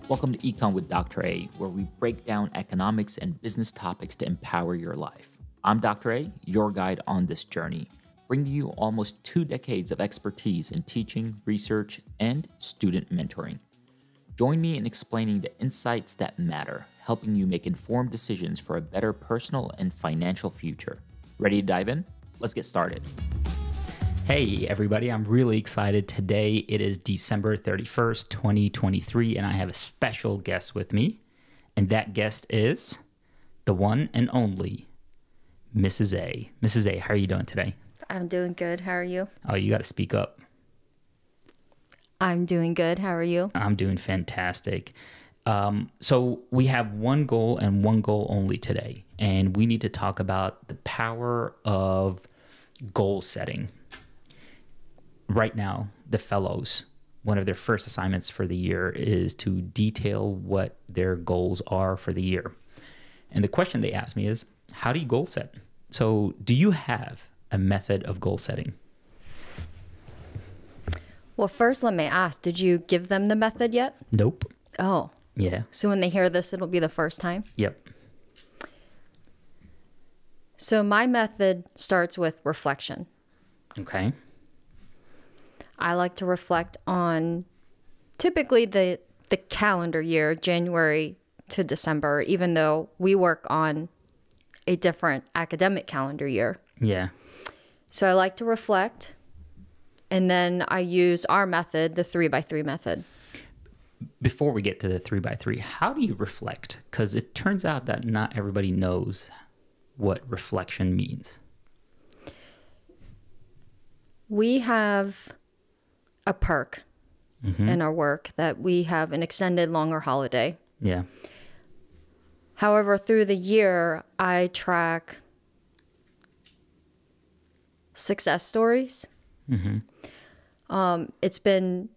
Welcome to Econ with Dr. A, where we break down economics and business topics to empower your life. I'm Dr. A, your guide on this journey, bringing you almost 2 decades of expertise in teaching, research, and student mentoring. Join me in explaining the insights that matter, helping you make informed decisions for a better personal and financial future. Ready to dive in? Let's get started. Hey everybody, I'm really excited. Today it is December 31st, 2023, and I have a special guest with me. And that guest is the one and only Mrs. A. Mrs. A, how are you doing today? I'm doing good. How are you? Oh, you got to speak up. I'm doing good. How are you? I'm doing fantastic. So we have one goal and one goal only today, and we need to talk about the power of goal setting. Right now, the fellows, one of their first assignments for the year is to detail what their goals are for the year. And the question they asked me is, how do you goal set? So do you have a method of goal setting? Well, first, let me ask, did you give them the method yet? Nope. Oh. Yeah. So when they hear this, it'll be the first time? Yep. So my method starts with reflection. Okay. I like to reflect on typically the calendar year, January to December, even though we work on a different academic calendar year. Yeah. So I like to reflect, and then I use our method, the 3x3 method. Before we get to the 3x3, how do you reflect? Because it turns out that not everybody knows what reflection means. We have a perk in our work that we have an extended longer holiday. Yeah. However, through the year, I track success stories. It's been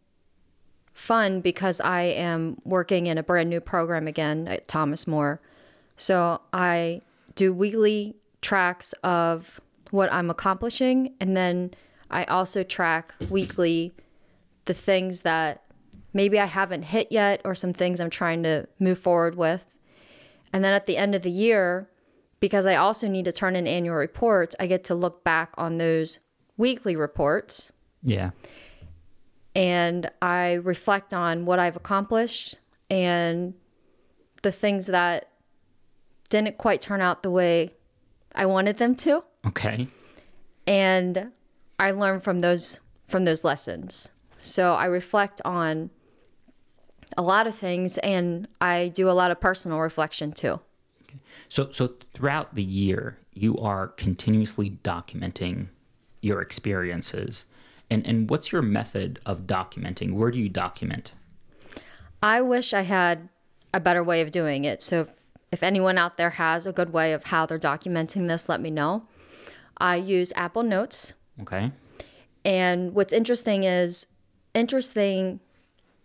fun because I am working in a brand new program again at Thomas More. So I do weekly tracks of what I'm accomplishing, and then I also track weekly the things that maybe I haven't hit yet or some things I'm trying to move forward with. And then at the end of the year, because I also need to turn in annual reports, I get to look back on those weekly reports. Yeah. And I reflect on what I've accomplished and the things that didn't quite turn out the way I wanted them to. Okay. And I learn from those lessons. So I reflect on a lot of things, and I do a lot of personal reflection too. Okay. So throughout the year, you are continuously documenting your experiences. And what's your method of documenting? Where do you document? I wish I had a better way of doing it. So if anyone out there has a good way of how they're documenting this, let me know. I use Apple Notes. Okay. And what's interesting is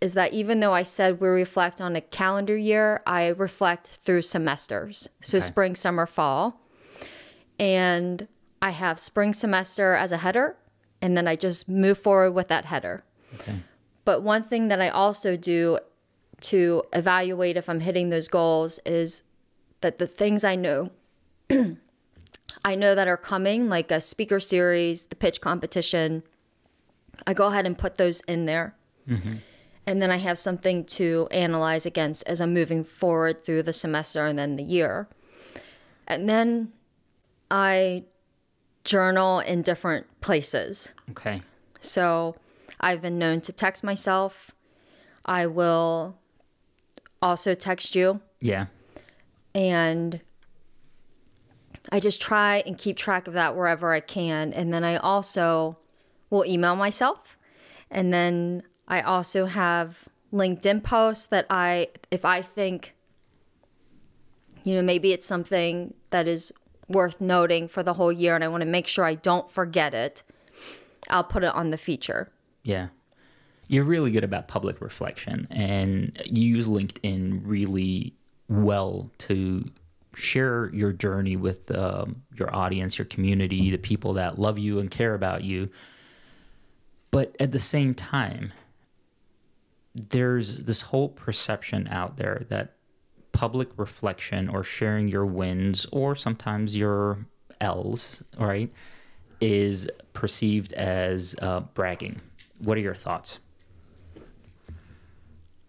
that even though I said we reflect on a calendar year, I reflect through semesters. So Okay. spring, summer, fall. And I have spring semester as a header, and then I just move forward with that header. Okay. But one thing that I also do to evaluate if I'm hitting those goals is that the things I know that are coming, like a speaker series, the pitch competition, I go ahead and put those in there. And then I have something to analyze against as I'm moving forward through the semester and then the year. And then I journal in different places. Okay. So I've been known to text myself. I will also text you. Yeah. And I just try and keep track of that wherever I can. And then I also will email myself. And then I also have LinkedIn posts that if I think, maybe it's something that is worth noting for the whole year and I want to make sure I don't forget it, I'll put it on the feature. Yeah. You're really good about public reflection, and you use LinkedIn really well to share your journey with your audience, your community, the people that love you and care about you. But at the same time, there's this whole perception out there that public reflection or sharing your wins or sometimes your L's, right, is perceived as bragging. What are your thoughts?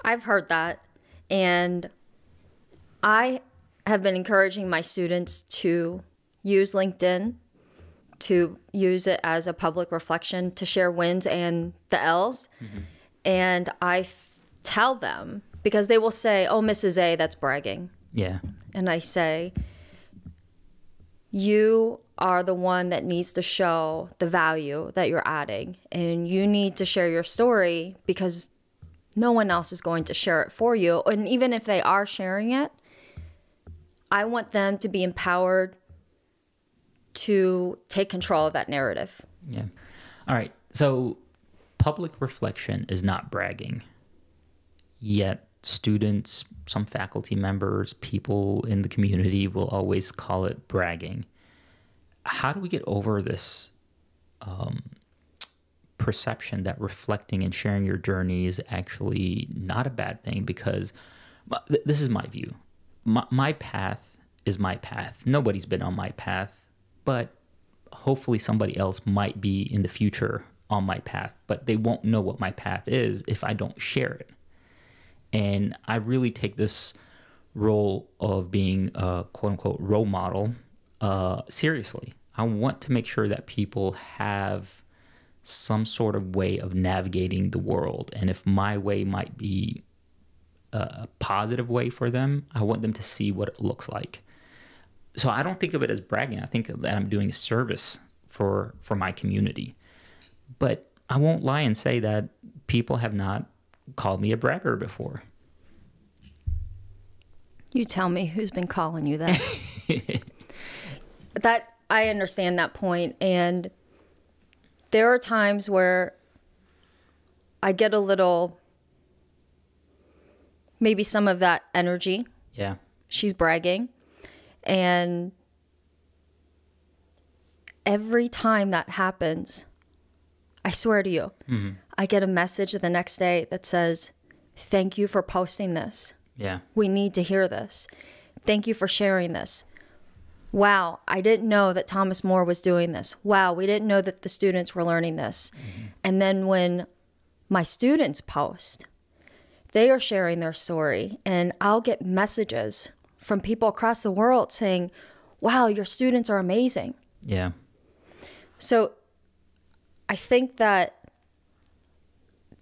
I've heard that, and I have been encouraging my students to use LinkedIn, to use it as a public reflection, to share wins and the L's. And I tell them, because they will say, oh, Mrs. A, that's bragging. Yeah. And I say, you are the one that needs to show the value that you're adding. And you need to share your story because no one else is going to share it for you. And even if they are sharing it, I want them to be empowered to take control of that narrative. Yeah. All right. So public reflection is not bragging. Yet students, some faculty members, people in the community will always call it bragging. How do we get over this perception that reflecting and sharing your journey is actually not a bad thing? Because this is my view. My path is my path. Nobody's been on my path, but hopefully somebody else might be in the future on my path, but they won't know what my path is if I don't share it. And I really take this role of being a quote unquote role model seriously. I want to make sure that people have some sort of way of navigating the world. And if my way might be a positive way for them, I want them to see what it looks like. So I don't think of it as bragging. I think that I'm doing a service for my community. But I won't lie and say that people have not called me a bragger before. You tell me who's been calling you that. That I understand that point, and there are times where I get a little, maybe some of that energy. Yeah. She's bragging, and every time that happens, I swear to you, I get a message the next day that says, thank you for posting this. Yeah. We need to hear this. Thank you for sharing this. Wow, I didn't know that Thomas More was doing this. Wow, we didn't know that the students were learning this. And then when my students post, they are sharing their story, and I'll get messages from people across the world saying, wow, your students are amazing. Yeah. So I think that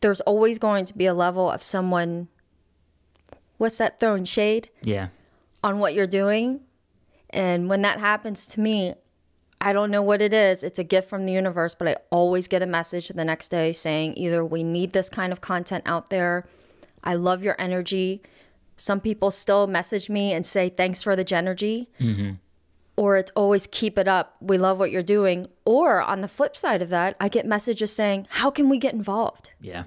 there's always going to be a level of someone, what's that, throwing shade? Yeah. On what you're doing. And when that happens to me, I don't know what it is. It's a gift from the universe, but I always get a message the next day saying either we need this kind of content out there. I love your energy. Some people still message me and say, thanks for the Genergy. Or it's always keep it up. We love what you're doing. Or on the flip side of that, I get messages saying, how can we get involved? Yeah.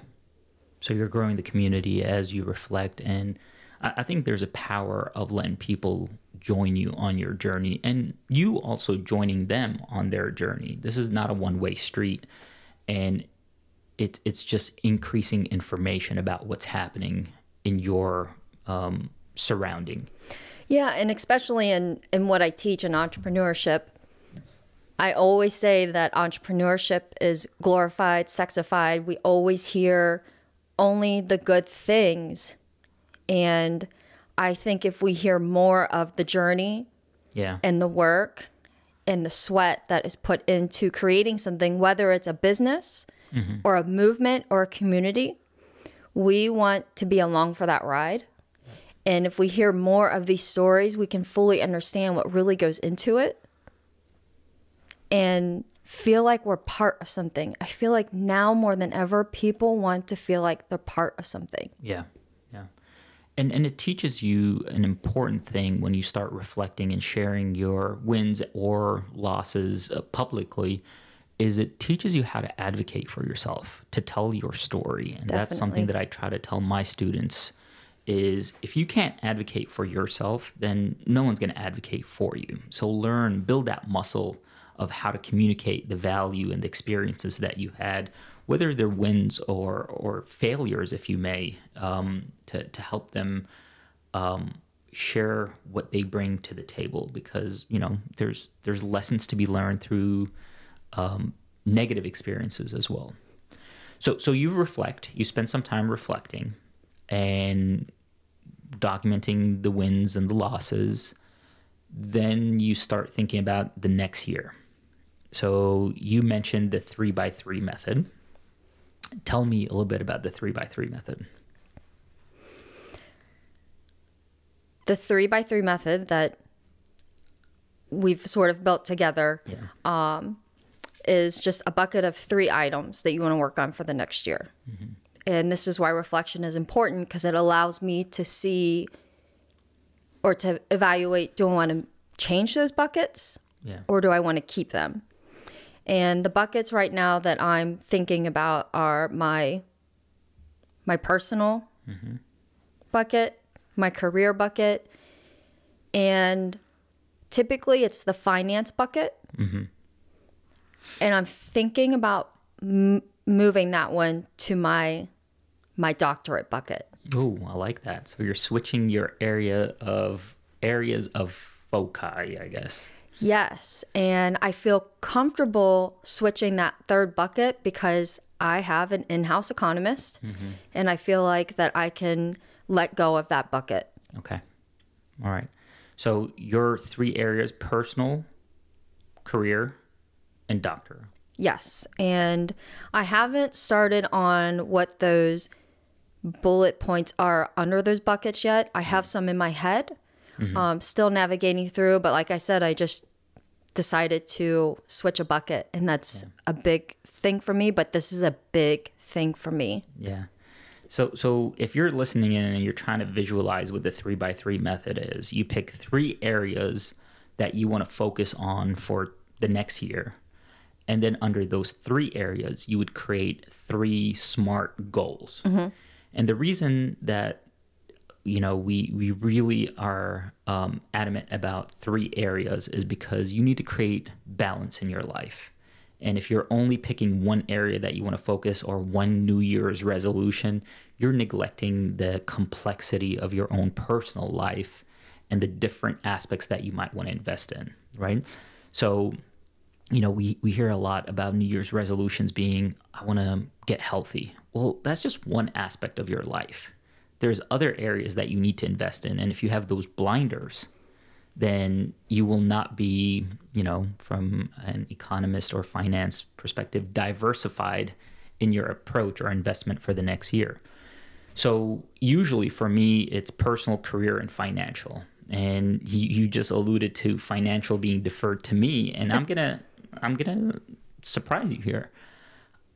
So you're growing the community as you reflect. And I think there's a power of letting people join you on your journey and you also joining them on their journey. This is not a one-way street. And it's just increasing information about what's happening in your surrounding. Yeah, and especially in what I teach in entrepreneurship, I always say that entrepreneurship is glorified, sexified. We always hear only the good things. And I think if we hear more of the journey and the work and the sweat that is put into creating something, whether it's a business or a movement or a community, we want to be along for that ride. And if we hear more of these stories, we can fully understand what really goes into it and feel like we're part of something. I feel like now more than ever, people want to feel like they're part of something. Yeah, yeah. And it teaches you an important thing when you start reflecting and sharing your wins or losses publicly, is it teaches you how to advocate for yourself, to tell your story. And that's something that I try to tell my students is if you can't advocate for yourself, then no one's going to advocate for you. So build that muscle of how to communicate the value and the experiences that you had, whether they're wins or failures, if you may, to help them share what they bring to the table, because there's lessons to be learned through negative experiences as well. So you spend some time reflecting and documenting the wins and the losses. Then you start thinking about the next year. So you mentioned the 3x3 method. Tell me a little bit about the 3x3 method. The 3x3 method that we've sort of built together is just a bucket of 3 items that you want to work on for the next year. Mm-hmm. And this is why reflection is important, because it allows me to see or to evaluate, do I want to change those buckets or do I want to keep them? And the buckets right now that I'm thinking about are my personal bucket, my career bucket, and typically it's the finance bucket. Mm-hmm. And I'm thinking about moving that one to my doctorate bucket. Oh, I like that. So you're switching your areas of foci, I guess. Yes, and I feel comfortable switching that third bucket because I have an in-house economist, and I feel like that I can let go of that bucket. Okay. All right. So your 3 areas: personal, career, and doctor. Yes, and I haven't started on what those bullet points are under those buckets yet. I have some in my head, still navigating through, but like I said, I just decided to switch a bucket, and that's a big thing for me, but this is a big thing for me. Yeah. So if you're listening in and you're trying to visualize what the 3x3 method is, you pick 3 areas that you want to focus on for the next year. And then under those 3 areas, you would create 3 SMART goals. Mm-hmm. And the reason that we really are adamant about 3 areas is because you need to create balance in your life. And if you're only picking one area that you want to focus, or one New Year's resolution, you're neglecting the complexity of your own personal life and the different aspects that you might want to invest in, right? So, we hear a lot about New Year's resolutions being, I want to get healthy. Well, that's just one aspect of your life. There's other areas that you need to invest in. And if you have those blinders, then you will not be, from an economist or finance perspective, diversified in your approach or investment for the next year. So usually for me, it's personal, career, and financial. And you just alluded to financial being deferred to me. And I'm gonna surprise you here.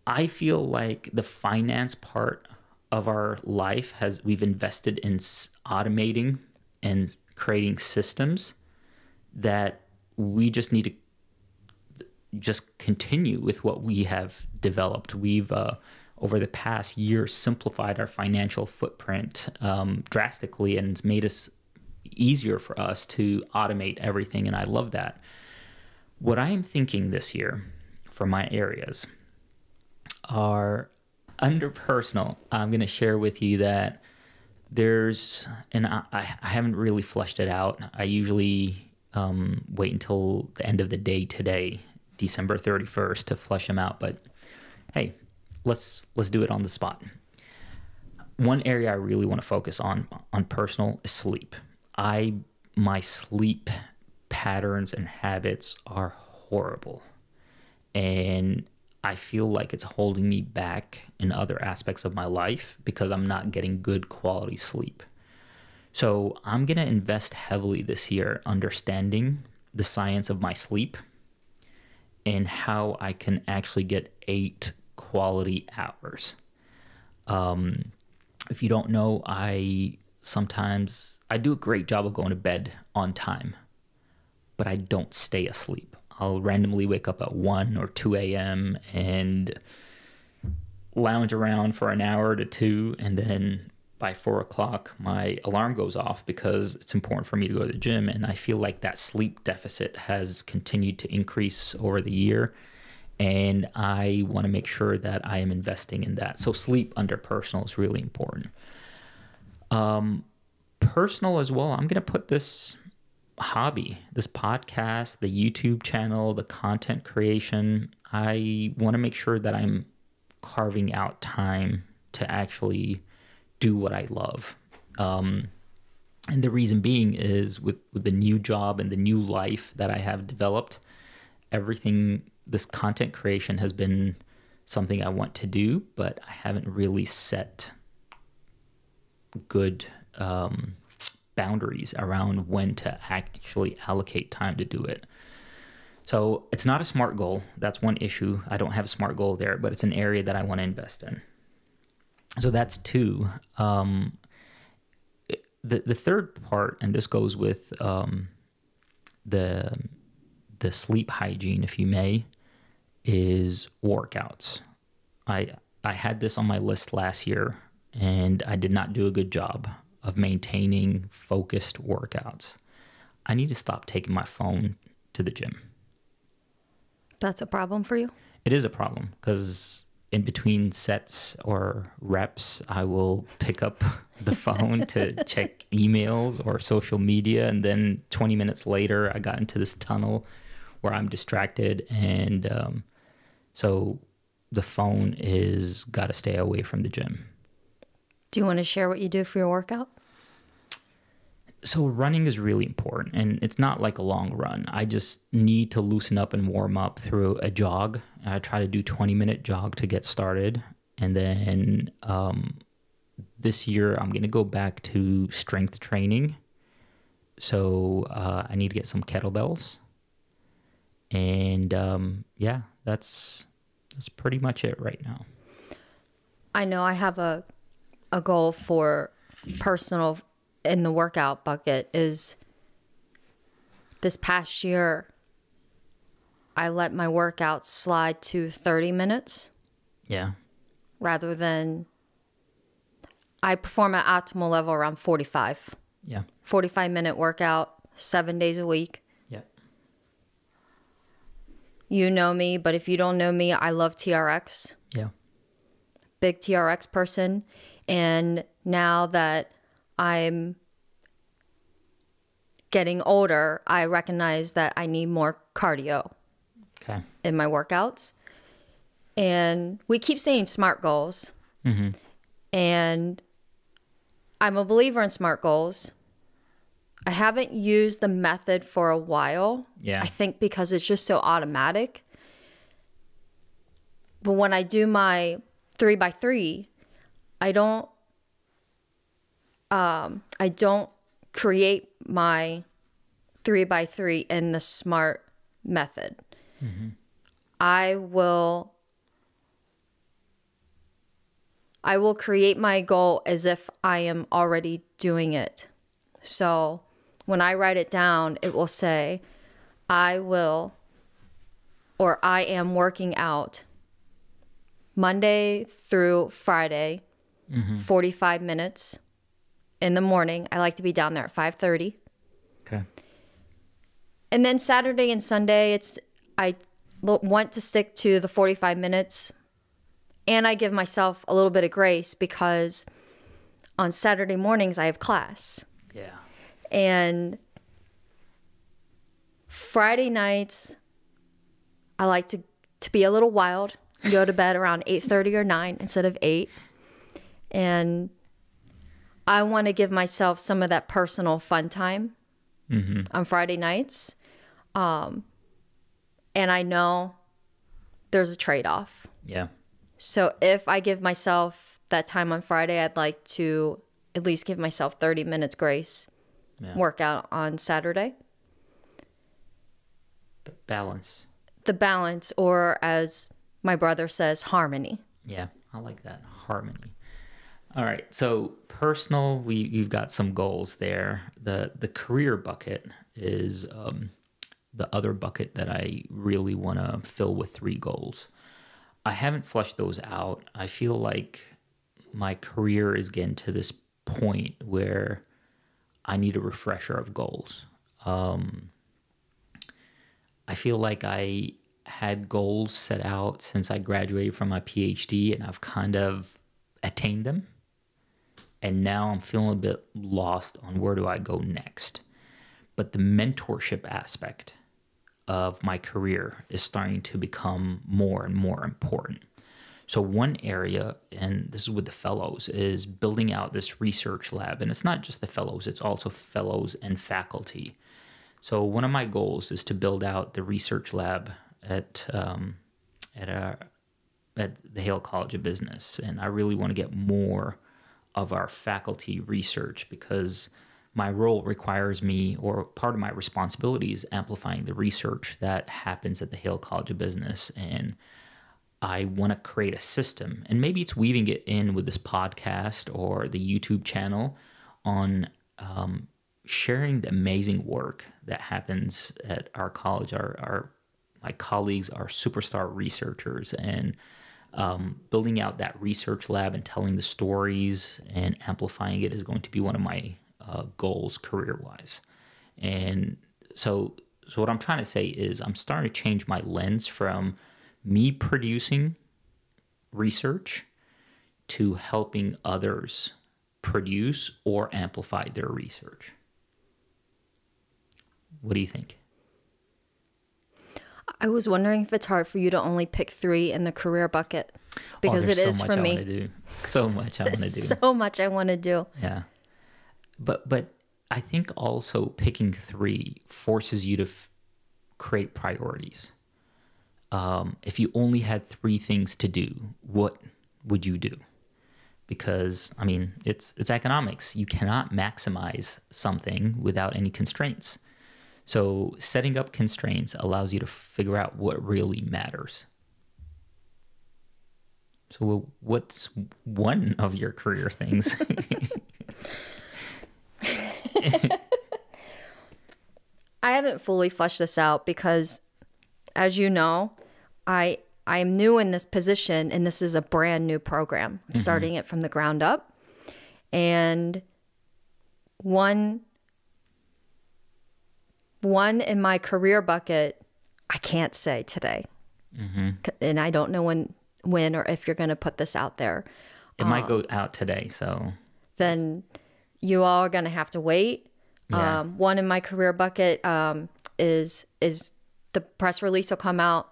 I feel like the finance part of our life we've invested in automating and creating systems that we just need to just continue with what we have developed. We've over the past year simplified our financial footprint drastically, and it's made us easier for us to automate everything, and I love that. What I am thinking this year for my areas are under personal. I'm going to share with you that and I haven't really fleshed it out. I usually wait until the end of the day today, December 31st, to flesh them out. But hey, let's do it on the spot. One area I really want to focus on personal is sleep. My sleep patterns and habits are horrible, and I feel like it's holding me back in other aspects of my life because I'm not getting good quality sleep. So I'm going to invest heavily this year understanding the science of my sleep and how I can actually get 8 quality hours. If you don't know, I do a great job of going to bed on time, but I don't stay asleep. I'll randomly wake up at 1 or 2 a.m. and lounge around for an hour to 2, and then by 4 o'clock, my alarm goes off because it's important for me to go to the gym, and I feel like that sleep deficit has continued to increase over the year, and I want to make sure that I am investing in that. So sleep under personal is really important. Personal as well, I'm going to put this hobby, this podcast, the YouTube channel, the content creation. I want to make sure that I'm carving out time to actually do what I love. And the reason being is with the new job and the new life that I have developed, everything, this content creation has been something I want to do, but I haven't really set good boundaries around when to actually allocate time to do it. So it's not a SMART goal. That's one issue. I don't have a SMART goal there, but it's an area that I want to invest in. So that's two. The third part, and this goes with the sleep hygiene, if you may, is workouts. I had this on my list last year, and I did not do a good job of maintaining focused workouts. I need to stop taking my phone to the gym. That's a problem for you? It is a problem because in between sets or reps, I will pick up the phone to check emails or social media. And then 20 minutes later, I got into this tunnel where I'm distracted. And so the phone is got to stay away from the gym. Do you want to share what you do for your workout? So running is really important, and it's not like a long run. I just need to loosen up and warm up through a jog. I try to do 20-minute jog to get started. And then this year, I'm going to go back to strength training. So I need to get some kettlebells. And yeah, that's pretty much it right now. I know I have a goal for personal in the workout bucket is this past year, I let my workouts slide to 30 minutes. Yeah. Rather than, I perform at optimal level around 45. Yeah. 45-minute workout, 7 days a week. Yeah. You know me, but if you don't know me, I love TRX. Yeah. Big TRX person. And now that I'm getting older, I recognize that I need more cardio in my workouts. And we keep saying SMART goals. Mm-hmm. And I'm a believer in SMART goals. I haven't used the method for a while. Yeah. I think because it's just so automatic. But when I do my 3x3, I don't create my 3x3 in the SMART method. Mm-hmm. I will create my goal as if I am already doing it. So when I write it down, it will say, I am working out Monday through Friday, 45 minutes in the morning. I like to be down there at 5:30. Okay. And then Saturday and Sunday, I want to stick to the 45 minutes. And I give myself a little bit of grace because on Saturday mornings, I have class. Yeah. And Friday nights, I like to be a little wild and go to bed around 8:30 or 9 instead of 8. And I want to give myself some of that personal fun time on Friday nights. And I know there's a trade-off. Yeah. So if I give myself that time on Friday, I'd like to at least give myself 30 minutes grace. Yeah. Workout on Saturday. Balance. The balance, or as my brother says, harmony. Yeah, I like that. Harmony. All right. So personal, you've got some goals there. The career bucket is the other bucket that I really want to fill with 3 goals. I haven't flushed those out. I feel like my career is getting to this point where I need a refresher of goals. I feel like I had goals set out since I graduated from my PhD, and I've kind of attained them. And now I'm feeling a bit lost on where do I go next. But the mentorship aspect of my career is starting to become more and more important. So one area, and this is with the fellows, is building out this research lab. And it's not just the fellows, it's also fellows and faculty. So one of my goals is to build out the research lab at the Hale College of Business. And I really want to get more of our faculty research, because my role requires me, or part of my responsibility is amplifying the research that happens at the Hale College of Business. And I want to create a system, and maybe it's weaving it in with this podcast or the YouTube channel on sharing the amazing work that happens at our college. My colleagues are superstar researchers, and building out that research lab and telling the stories and amplifying it is going to be one of my goals career-wise. And so what I'm trying to say is I'm starting to change my lens from me producing research to helping others produce or amplify their research. What do you think? I was wondering if it's hard for you to only pick 3 in the career bucket, because it is for me. So much I want to do. So much I want to do. Yeah. But I think also picking 3 forces you to create priorities. If you only had 3 things to do, what would you do? Because, I mean, it's economics. You cannot maximize something without any constraints. So setting up constraints allows you to figure out what really matters. So what's one of your career things? I haven't fully fleshed this out because, as you know, I am new in this position, and this is a brand new program. I'm starting it from the ground up. And one in my career bucket, I can't say today. And I don't know when or if you're going to put this out there. It might go out today, so. Then you all are going to have to wait. Yeah. One in my career bucket is the press release will come out,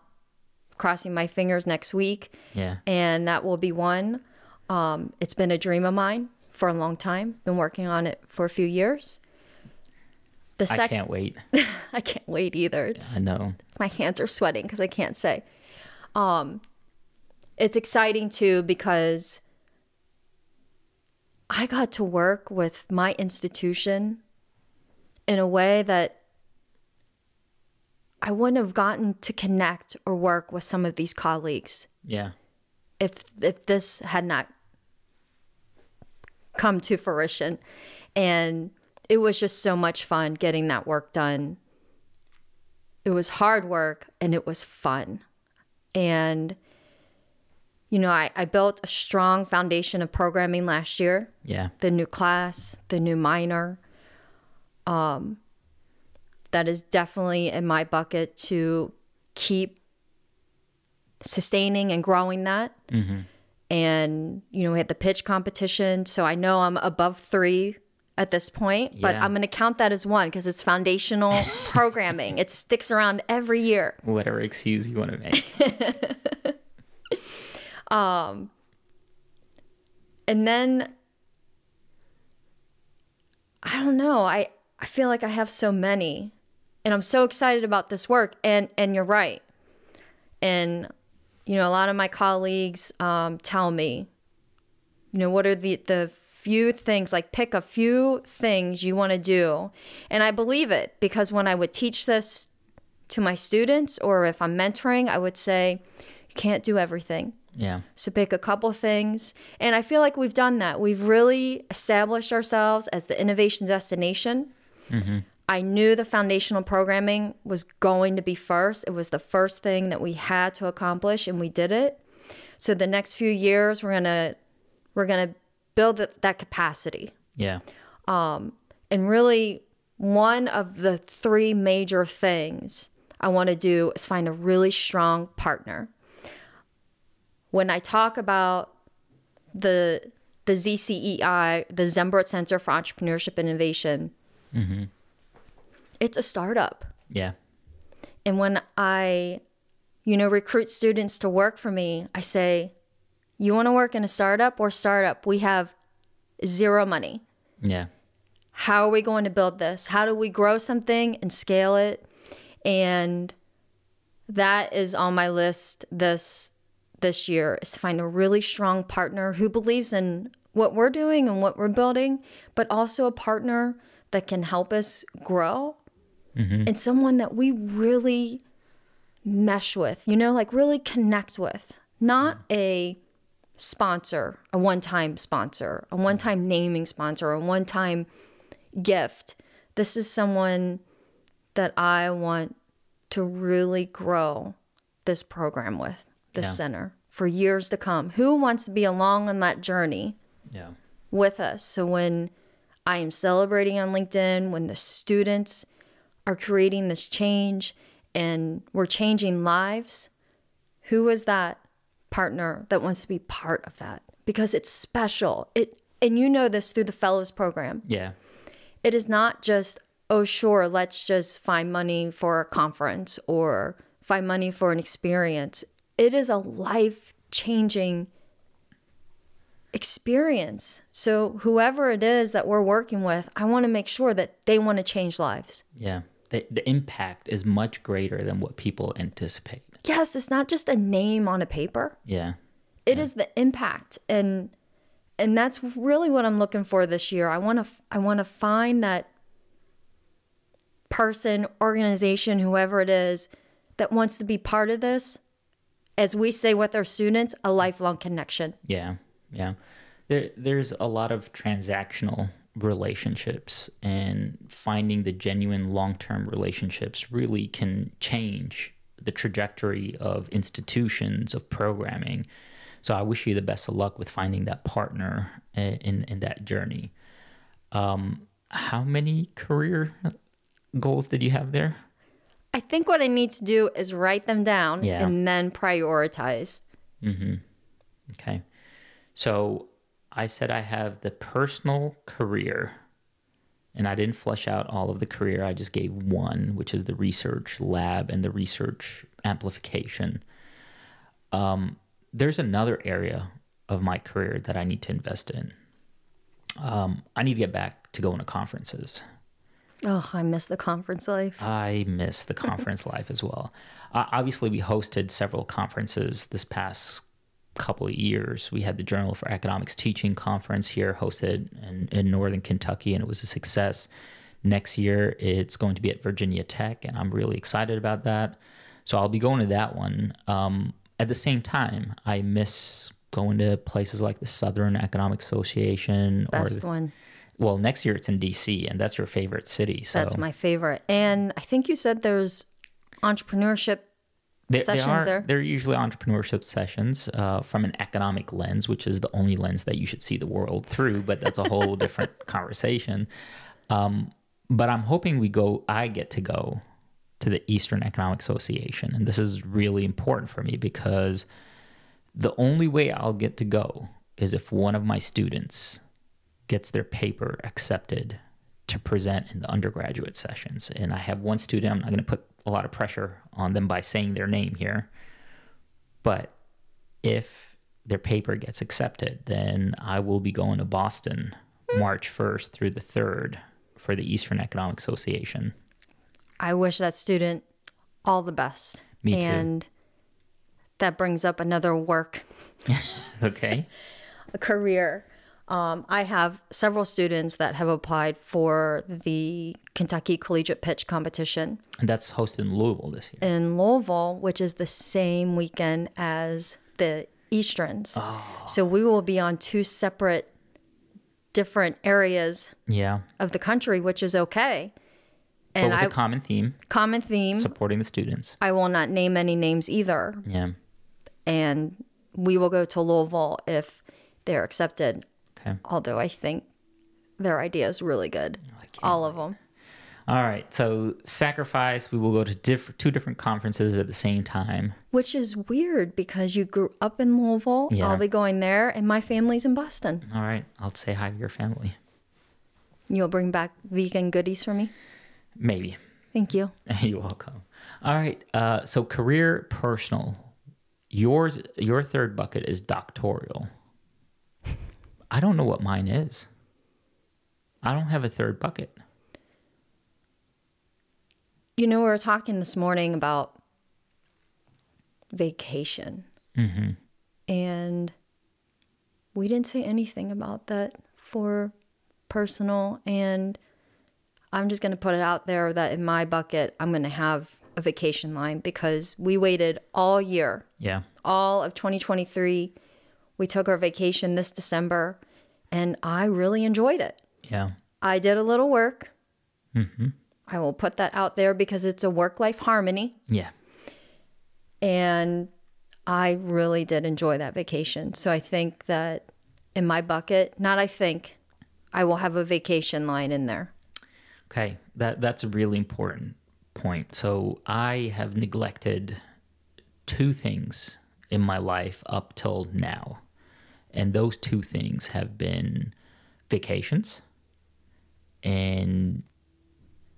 crossing my fingers, next week. Yeah. And that will be one. It's been a dream of mine for a long time. Been working on it for a few years. I can't wait. I can't wait either. I know. My hands are sweating because I can't say. It's exciting too because I got to work with my institution in a way that I wouldn't have gotten to connect or work with some of these colleagues. Yeah. If this had not come to fruition. And it was just so much fun getting that work done. It was hard work and it was fun. And, you know, I built a strong foundation of programming last year. Yeah. The new class, the new minor. That is definitely in my bucket to keep sustaining and growing that. And, you know, we had the pitch competition. So I know I'm above 3 at this point, but I'm going to count that as 1 because it's foundational programming. It sticks around every year. Whatever excuse you want to make. And then, I don't know. I feel like I have so many, and I'm so excited about this work. And you're right. And, you know, a lot of my colleagues tell me, you know, what are the few things, like pick a few things you want to do. And I believe it because when I would teach this to my students or if I'm mentoring, I would say, you can't do everything. Yeah. So pick a couple things. And I feel like we've done that. We've really established ourselves as the innovation destination. I knew the foundational programming was going to be first. It was the first thing that we had to accomplish, and we did it. So the next few years, we're gonna build that capacity. Yeah. And really, one of the 3 major things I want to do is find a really strong partner. When I talk about the ZCEI, the Zembrodt Center for Entrepreneurship and Innovation, it's a startup. Yeah. And when I, recruit students to work for me, I say, you want to work in a startup or startup? We have zero money. Yeah. How are we going to build this? How do we grow something and scale it? And that is on my list this year, is to find a really strong partner who believes in what we're doing and what we're building, but also a partner that can help us grow and someone that we really mesh with, like really connect with, not a sponsor, a one-time sponsor, a one-time naming sponsor, a one-time gift. This is someone that I want to really grow this program with, this center, for years to come. Who wants to be along on that journey with us? So when I am celebrating on LinkedIn, when the students are creating this change and we're changing lives, who is that partner that wants to be part of that? Because it's special. And you know this through the Fellows Program. Yeah. It is not just, oh, sure, let's just find money for a conference or find money for an experience. It is a life-changing experience. So whoever it is that we're working with, I want to make sure that they want to change lives. Yeah. The impact is much greater than what people anticipate. Yes, it's not just a name on a paper. Yeah. It is the impact. And that's really what I'm looking for this year. I want to find that person, organization, whoever it is that wants to be part of this, as we say with our students, a lifelong connection. Yeah. Yeah. There's a lot of transactional relationships, and finding the genuine long-term relationships really can change the trajectory of institutions, of programming. So I wish you the best of luck with finding that partner in that journey. How many career goals did you have there? I think what I need to do is write them down and then prioritize. Okay. So I said I have the personal career, and I didn't flesh out all of the career. I just gave one, which is the research lab and the research amplification. There's another area of my career that I need to invest in. I need to get back to going to conferences. Oh, I miss the conference life. I miss the conference life as well. Obviously, we hosted several conferences this past couple of years. We had the Journal for Economics Teaching Conference here hosted in Northern Kentucky, and it was a success. Next year, it's going to be at Virginia Tech, and I'm really excited about that. So I'll be going to that one. At the same time, I miss going to places like the Southern Economic Association. Best one. Well, next year it's in D.C., and that's your favorite city. So that's my favorite. And I think you said there's entrepreneurship sessions there. They're usually entrepreneurship sessions from an economic lens, which is the only lens that you should see the world through, but that's a whole different conversation. But I'm hoping I get to go to the Eastern Economic Association. And this is really important for me because the only way I'll get to go is if one of my students gets their paper accepted to present in the undergraduate sessions. And I have one student, I'm not going to put a lot of pressure on them by saying their name here, but if their paper gets accepted, then I will be going to Boston March 1st through the 3rd for the Eastern Economic Association. I wish that student all the best. Me too. And that brings up another work. Okay. A career. I have several students that have applied for the Kentucky Collegiate Pitch Competition. And that's hosted in Louisville this year. In Louisville, which is the same weekend as the Easterns. Oh. So we will be on two separate, different areas of the country, which is okay. And but with a common theme. Common theme. Supporting the students. I will not name any names either. Yeah. And we will go to Louisville if they're accepted. Okay. Although I think their idea is really good. All of them. All right. So sacrifice, we will go to two different conferences at the same time. Which is weird because you grew up in Louisville. Yeah. I'll be going there, and my family's in Boston. All right. I'll say hi to your family. You'll bring back vegan goodies for me? Maybe. Thank you. You're welcome. All right. So career, personal. Your third bucket is doctoral. I don't know what mine is. I don't have a third bucket. You know, we were talking this morning about vacation. Mm-hmm. And we didn't say anything about that for personal. And I'm just going to put it out there that in my bucket, I'm going to have a vacation line because we waited all year. Yeah. All of 2023. We took our vacation this December, and I really enjoyed it. Yeah. I did a little work. Mm-hmm. I will put that out there because it's a work-life harmony. Yeah. And I really did enjoy that vacation. So I think that in my bucket, I will have a vacation line in there. Okay. That's a really important point. So I have neglected two things in my life up till now. And those two things have been vacations and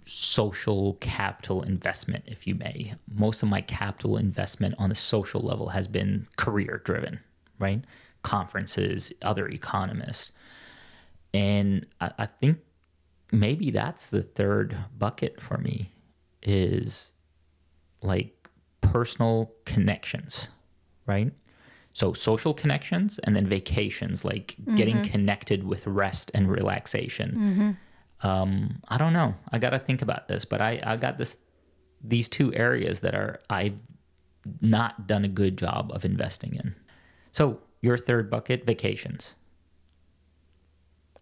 social capital investment, if you may. Most of my capital investment on a social level has been career driven, right? Conferences, other economists. And I think maybe that's the third bucket for me is like personal connections, right? So social connections and then vacations, like getting connected with rest and relaxation. I don't know. I got to think about this, but I got these two areas that I've not done a good job of investing in. So your third bucket, vacations.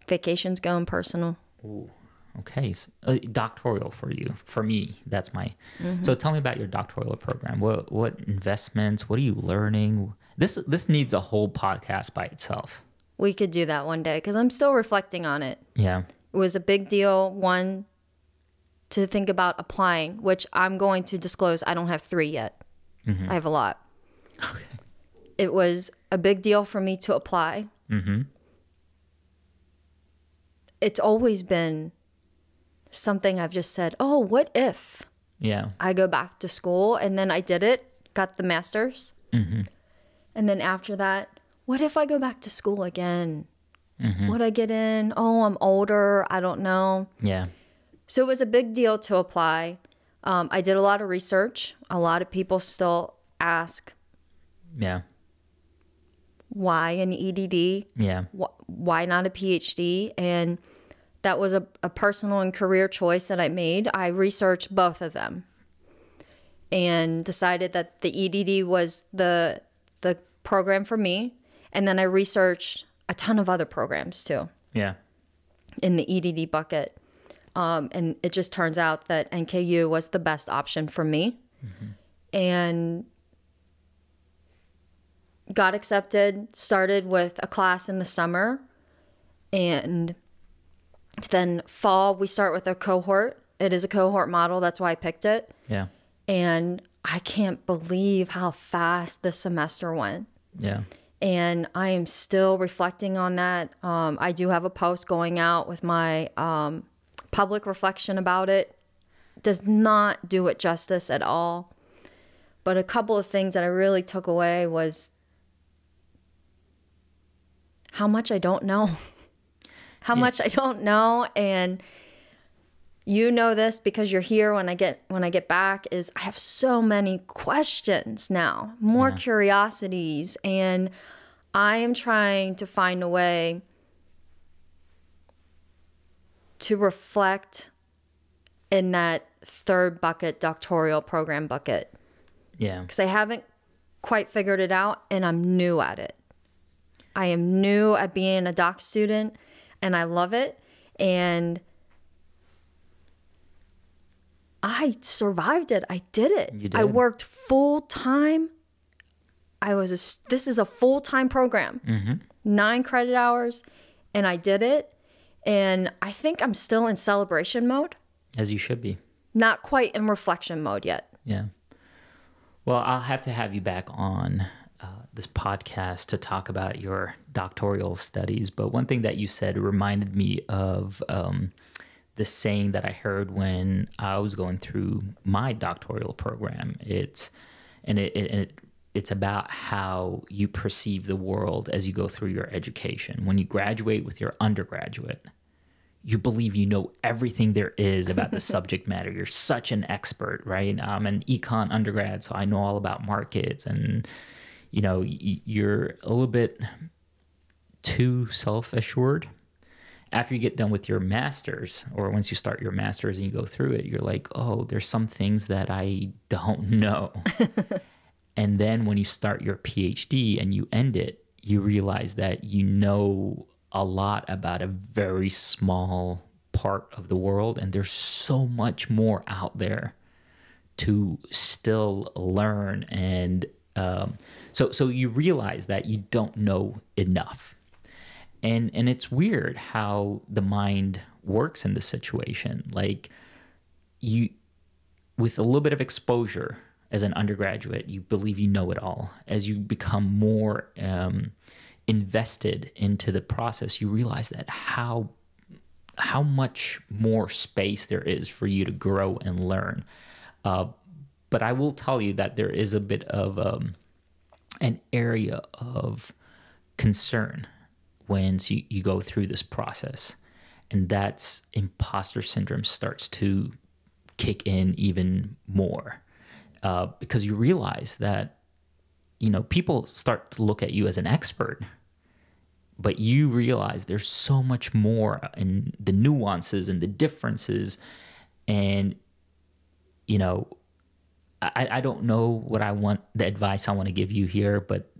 Vacations going personal. Ooh, okay. So, doctoral for you. For me, that's my... So tell me about your doctoral program. What investments? What are you learning? This needs a whole podcast by itself. We could do that one day because I'm still reflecting on it. Yeah. It was a big deal, one, to think about applying, which I'm going to disclose I don't have 3 yet. I have a lot. Okay. It was a big deal for me to apply. It's always been something I've just said, oh, what if I go back to school? And then I did it, got the master's. And then after that, what if I go back to school again? Would I get in? Oh, I'm older. I don't know. Yeah. So it was a big deal to apply. I did a lot of research. A lot of people still ask, Yeah. why an EDD? Yeah. Why not a PhD? And that was a personal and career choice that I made. I researched both of them and decided that the EDD was the program for me. And then I researched a ton of other programs too. Yeah. In the EDD bucket. And it just turns out that NKU was the best option for me. And got accepted, started with a class in the summer. And then fall, we start with a cohort. It is a cohort model. That's why I picked it. Yeah. And I can't believe how fast the semester went. Yeah. And I am still reflecting on that. I do have a post going out with my public reflection about it. Does not do it justice at all. But a couple of things that I really took away was how much I don't know. How much I don't know. And you know this because you're here when I get back is I have so many questions now, more curiosities, and I am trying to find a way to reflect in that third bucket, doctoral program bucket. Yeah. Because I haven't quite figured it out and I'm new at it. I am new at being a doc student and I love it. And I survived it. I did it. You did. I worked full time. This is a full-time program, 9 credit hours, and I did it. And I think I'm still in celebration mode. As you should be. Not quite in reflection mode yet. Yeah. Well, I'll have to have you back on this podcast to talk about your doctoral studies. But one thing that you said reminded me of this saying that I heard when I was going through my doctoral program. It's about how you perceive the world as you go through your education. When you graduate with your undergraduate, you believe you know everything there is about the subject matter. You're such an expert, right? I'm an econ undergrad, so I know all about markets, and you're a little bit too self-assured. After you get done with your master's, or once you start your master's and you go through it, you're like, oh, there's some things that I don't know. And then when you start your PhD and you end it, you realize that you know a lot about a very small part of the world, and there's so much more out there to still learn. And so you realize that you don't know enough. And it's weird how the mind works in this situation. Like, you, with a little bit of exposure as an undergraduate, you believe you know it all. As you become more invested into the process, you realize that how much more space there is for you to grow and learn. But I will tell you that there is a bit of an area of concern when you go through this process, and that's imposter syndrome starts to kick in even more, because you realize that people start to look at you as an expert, but you realize there's so much more in the nuances and the differences. And I don't know the advice I want to give you here, but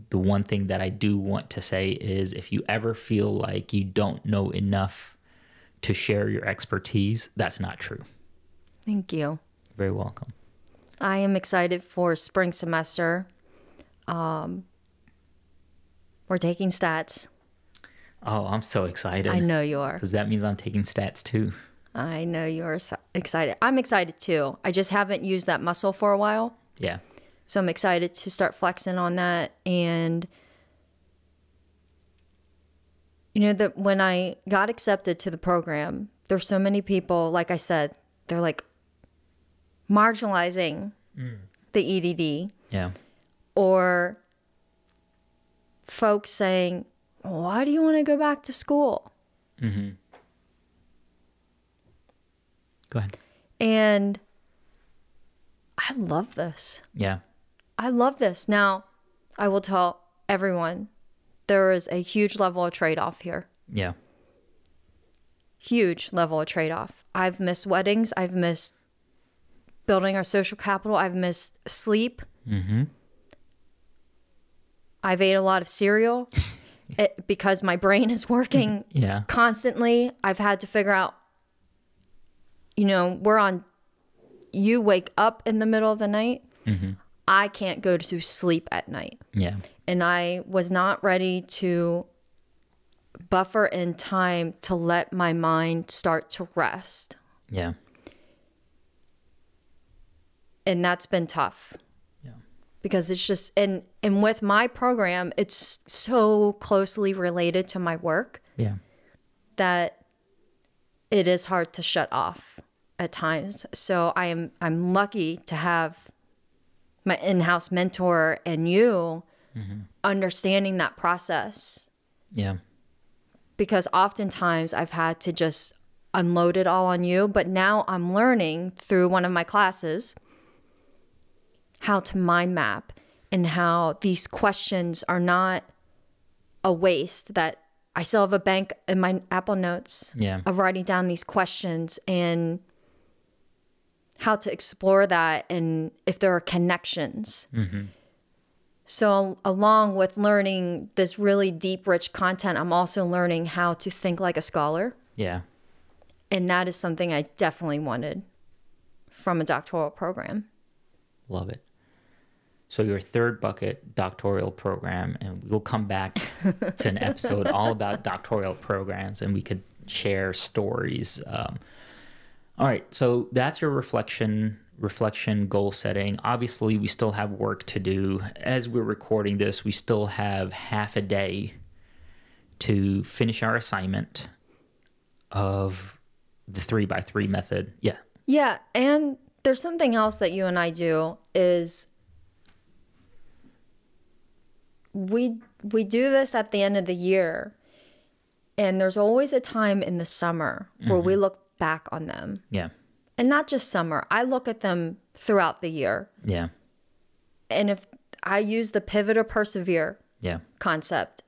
the one thing that I do want to say is, if you ever feel like you don't know enough to share your expertise, that's not true. Thank you. You're very welcome. I am excited for spring semester. We're taking stats. Oh, I'm so excited. I know you are. Because that means I'm taking stats too. I know you are excited. I'm excited too. I just haven't used that muscle for a while. Yeah. So I'm excited to start flexing on that. And that when I got accepted to the program, there's so many people, like I said, they're like marginalizing the EDD. Yeah. Or folks saying, why do you want to go back to school? Mm-hmm. Go ahead. And I love this. Yeah. I love this. Now, I will tell everyone, there is a huge level of trade-off here. Yeah. Huge level of trade-off. I've missed weddings. I've missed building our social capital. I've missed sleep. Mm-hmm. I've ate a lot of cereal because my brain is working constantly. I've had to figure out, you wake up in the middle of the night. Mm-hmm. I can't go to sleep at night. Yeah. And I was not ready to buffer in time to let my mind start to rest. Yeah. And that's been tough. Yeah. Because it's just, and with my program, it's so closely related to my work. Yeah. That it is hard to shut off at times. So I'm lucky to have my in-house mentor and you understanding that process. Yeah. Because oftentimes I've had to just unload it all on you, but now I'm learning through one of my classes how to mind map and how these questions are not a waste, that I still have a bank in my Apple Notes of writing down these questions and how to explore that and if there are connections. Mm-hmm. So along with learning this really deep, rich content, I'm also learning how to think like a scholar. Yeah. And that is something I definitely wanted from a doctoral program. Love it. So your third bucket doctoral program, and we'll come back to an episode all about doctoral programs, and we could share stories. All right. So that's your reflection, goal setting. Obviously, we still have work to do. As we're recording this, we still have half a day to finish our assignment of the 3x3 method. Yeah. Yeah. And there's something else that you and I do is we do this at the end of the year. And there's always a time in the summer where we look back on them. Yeah. And not just summer. I look at them throughout the year. Yeah. And if I use the pivot or persevere concept,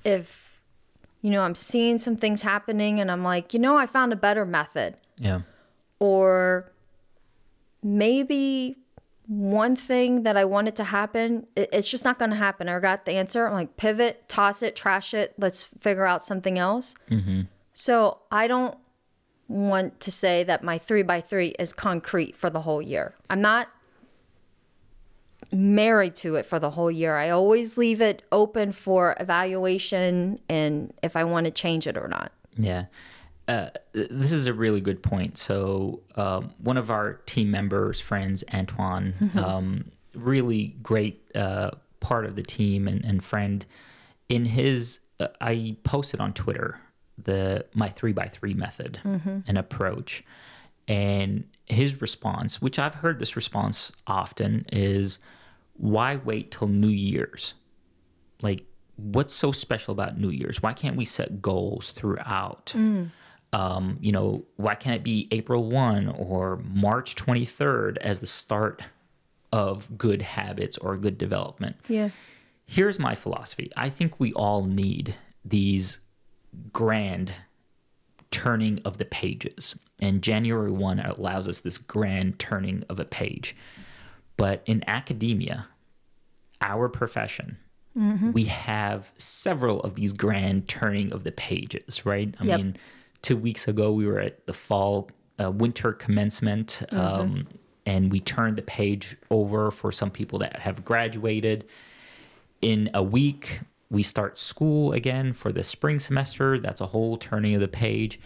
if, I'm seeing some things happening and I'm like, I found a better method. Yeah. Or maybe one thing that I wanted to happen, it's just not going to happen. I got the answer. I'm like, pivot, toss it, trash it. Let's figure out something else. So I don't want to say that my 3x3 is concrete for the whole year. I'm not married to it for the whole year. I always leave it open for evaluation and if I want to change it or not. Yeah. This is a really good point. So one of our team members, friends, Antoine, really great part of the team and friend, in his, I posted on Twitter my 3x3 method and approach. And his response, which I've heard this response often, is why wait till New Year's? Like, what's so special about New Year's? Why can't we set goals throughout? Why can't it be April 1 or March 23rd as the start of good habits or good development? Yeah. Here's my philosophy. I think we all need these grand turning of the pages. And January 1 allows us this grand turning of a page. But in academia, our profession, we have several of these grand turning of the pages, right? I mean, 2 weeks ago, we were at the winter commencement, and we turned the page over for some people that have graduated. In a week, we start school again for the spring semester. That's a whole turning of the page.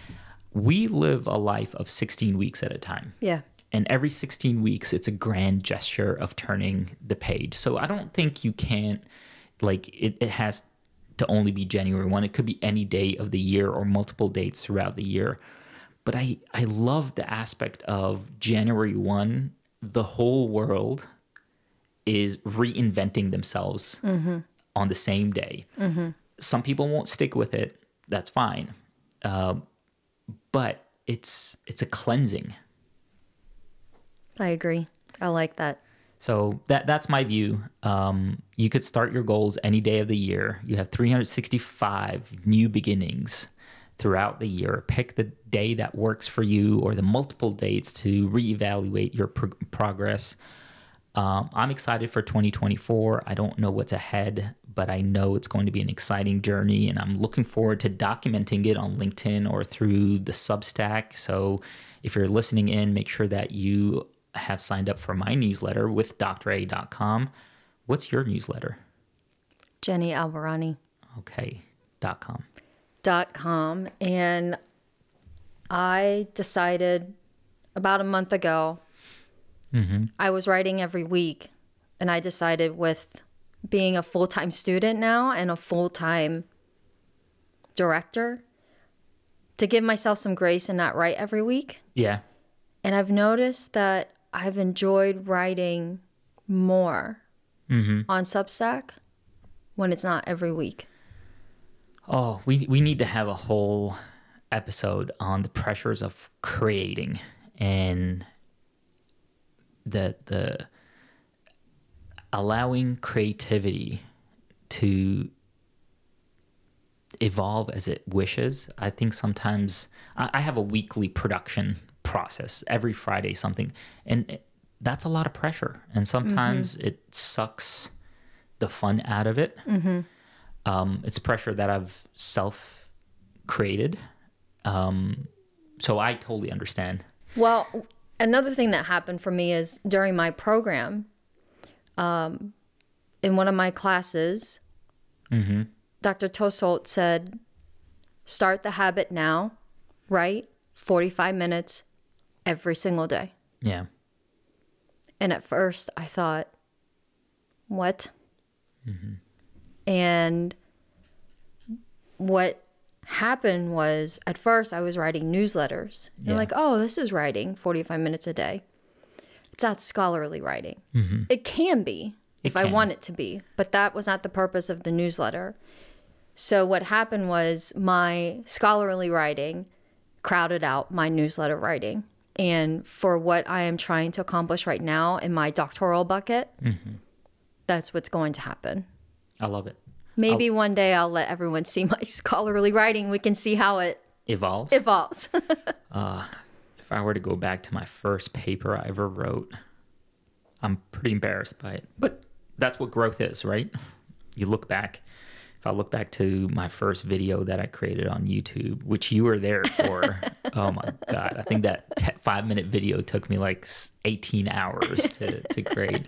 We live a life of 16 weeks at a time. Yeah. And every 16 weeks, it's a grand gesture of turning the page. So I don't think you can't, it has to only be January 1. It could be any day of the year or multiple dates throughout the year. But I love the aspect of January 1, the whole world is reinventing themselves on the same day. Some people won't stick with it. That's fine. But it's a cleansing. I agree. I like that. So that's my view. You could start your goals any day of the year. You have 365 new beginnings throughout the year. Pick the day that works for you or the multiple dates to reevaluate your progress. I'm excited for 2024. I don't know what's ahead, but I know it's going to be an exciting journey, and I'm looking forward to documenting it on LinkedIn or through the Substack. So if you're listening in, make sure that you have signed up for my newsletter with dra.com. What's your newsletter? Jeni Bahrani. Okay. .com. .com. And I decided about a month ago, I was writing every week, and I decided with being a full-time student now and a full-time director to give myself some grace and not write every week. Yeah. And I've noticed that I've enjoyed writing more on Substack when it's not every week. Oh, we need to have a whole episode on the pressures of creating and the allowing creativity to evolve as it wishes. I think sometimes I have a weekly production process every Friday, something, and that's a lot of pressure, and sometimes it sucks the fun out of it. It's pressure that I've self created, so I totally understand. Well, another thing that happened for me is during my program, in one of my classes, Dr. Tosolt said, start the habit now, write 45 minutes every single day. Yeah. And at first I thought, what? And what happened was, at first I was writing newsletters. And like, oh, this is writing 45 minutes a day. It's not scholarly writing. It can be if I want it to be, but that was not the purpose of the newsletter. So what happened was my scholarly writing crowded out my newsletter writing. And for what I am trying to accomplish right now in my doctoral bucket, that's what's going to happen. I love it. Maybe one day I'll let everyone see my scholarly writing. We can see how it Evolves. If I were to go back to my first paper I ever wrote, I'm pretty embarrassed by it. But that's what growth is, right? You look back. If I look back to my first video that I created on YouTube, which you were there for, oh my God. I think that 5-minute video took me like 18 hours to create.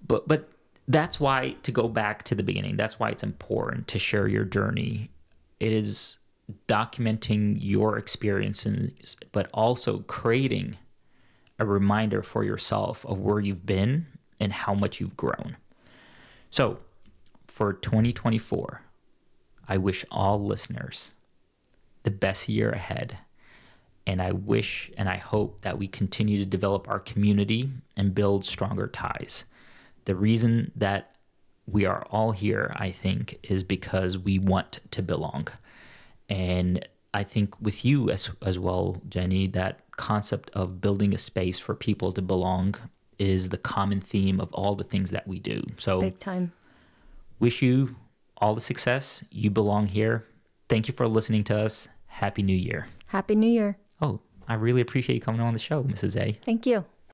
But that's why, to go back to the beginning, that's why it's important to share your journey. It is documenting your experiences, but also creating a reminder for yourself of where you've been and how much you've grown. So for 2024, I wish all listeners the best year ahead. And I wish and I hope that we continue to develop our community and build stronger ties. The reason that we are all here, I think, is because we want to belong. And I think with you as well, Jenny, that concept of building a space for people to belong is the common theme of all the things that we do. So big time. Wish you all the success. You belong here. Thank you for listening to us. Happy New Year. Happy New Year. Oh, I really appreciate you coming on the show, Mrs. A. Thank you.